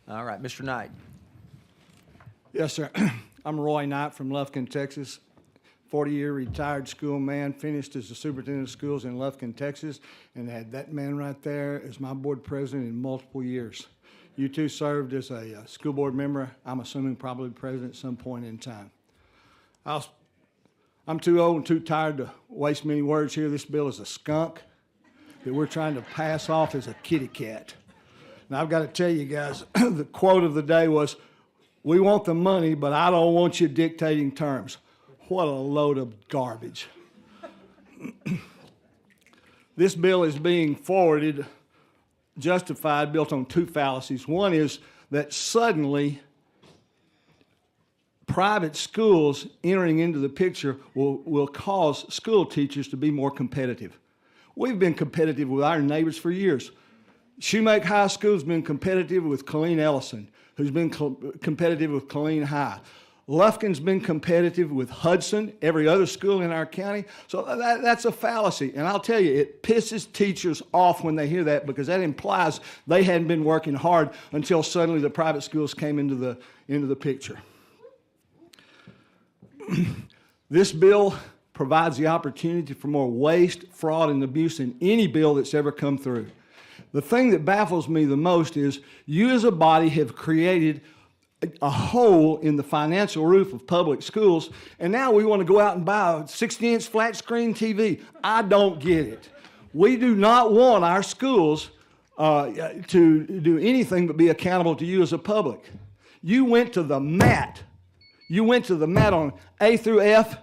All right, Mr. Knight. Yes, sir. I'm Roy Knight from Lufkin, Texas. 40-year retired school man, finished as the superintendent of schools in Lufkin, Texas, and had that man right there as my board president in multiple years. You two served as a school board member, I'm assuming probably president at some point in time. I'm too old and too tired to waste many words here. This bill is a skunk that we're trying to pass off as a kitty cat. Now, I've got to tell you guys, the quote of the day was, "We want the money, but I don't want you dictating terms." What a load of garbage. This bill is being forwarded, justified, built on two fallacies. One is that suddenly private schools entering into the picture will cause school teachers to be more competitive. We've been competitive with our neighbors for years. Shoemake High School's been competitive with Killeen Ellison, who's been competitive with Killeen High. Lufkin's been competitive with Hudson, every other school in our county. So that's a fallacy. And I'll tell you, it pisses teachers off when they hear that, because that implies they hadn't been working hard until suddenly the private schools came into the picture. This bill provides the opportunity for more waste, fraud, and abuse than any bill that's ever come through. The thing that baffles me the most is you as a body have created a hole in the financial roof of public schools, and now we want to go out and buy a 60-inch flat screen TV. I don't get it. We do not want our schools to do anything but be accountable to you as a public. You went to the mat. You went to the mat on A through F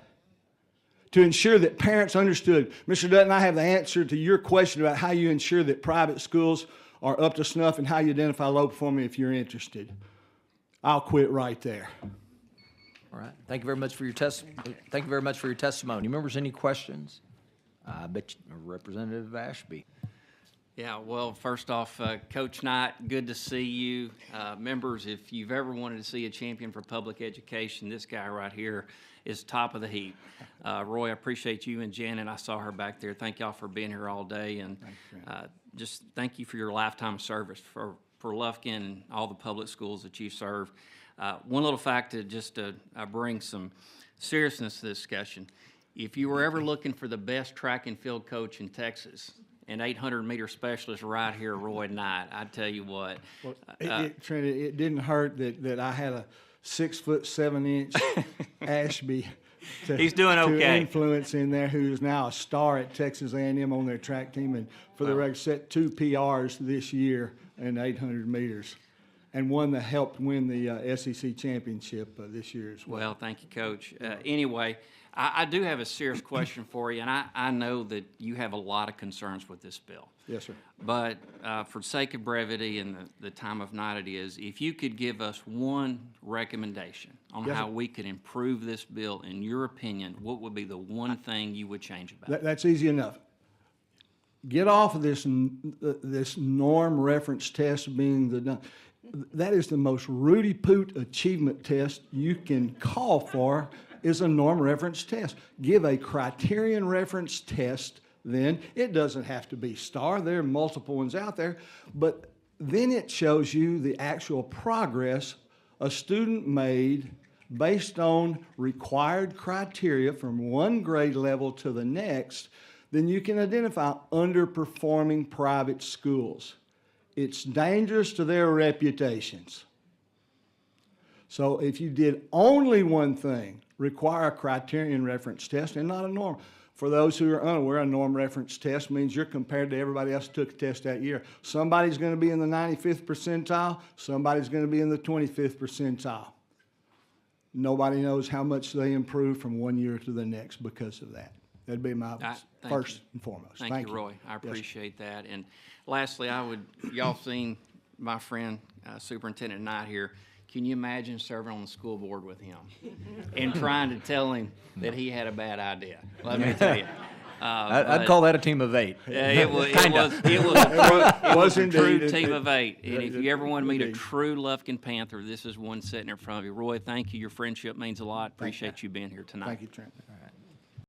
to ensure that parents understood. Mr. Dutton, I have the answer to your question about how you ensure that private schools are up to snuff and how you identify low performing if you're interested. I'll quit right there. All right. Thank you very much for your testimony. Members, any questions? I bet you, Representative Ashby. Yeah, well, first off, Coach Knight, good to see you. Members, if you've ever wanted to see a champion for public education, this guy right here is top of the heap. Roy, I appreciate you and Janet. I saw her back there. Thank y'all for being here all day, and just thank you for your lifetime service for Lufkin and all the public schools that you serve. One little fact to just bring some seriousness to this discussion. If you were ever looking for the best track and field coach in Texas, an 800-meter specialist right here, Roy Knight, I tell you what. Well, Trent, it didn't hurt that I had a 6'7" Ashby He's doing okay. to influence in there, who is now a star at Texas A&M on their track team, and for the record set 2 PRs this year in 800 meters, and one that helped win the SEC championship this year as well. Well, thank you, Coach. Anyway, I do have a serious question for you, and I know that you have a lot of concerns with this bill. Yes, sir. But for the sake of brevity and the time of night it is, if you could give us one recommendation on how we could improve this bill, in your opinion, what would be the one thing you would change about it? That's easy enough. Get off of this norm reference test being that is the most Rudy Poot achievement test you can call for, is a norm reference test. Give a criterion reference test, then. It doesn't have to be STAR. There are multiple ones out there, but then it shows you the actual progress a student made based on required criteria from one grade level to the next. Then you can identify underperforming private schools. It's dangerous to their reputations. So if you did only one thing, require a criterion reference test and not a norm. For those who are unaware, a norm reference test means you're compared to everybody else who took a test that year. Somebody's going to be in the 95th percentile, somebody's going to be in the 25th percentile. Nobody knows how much they improve from one year to the next because of that. That'd be my first and foremost. Thank you, Roy. I appreciate that. And lastly, y'all seen my friend Superintendent Knight here. Can you imagine serving on the school board with him and trying to tell him that he had a bad idea? Let me tell you. I'd call that a team of 8. It was a true team of 8. And if you ever want to meet a true Lufkin Panther, this is one sitting in front of you. Roy, thank you. Your friendship means a lot. Appreciate you being here tonight. Thank you, Trent.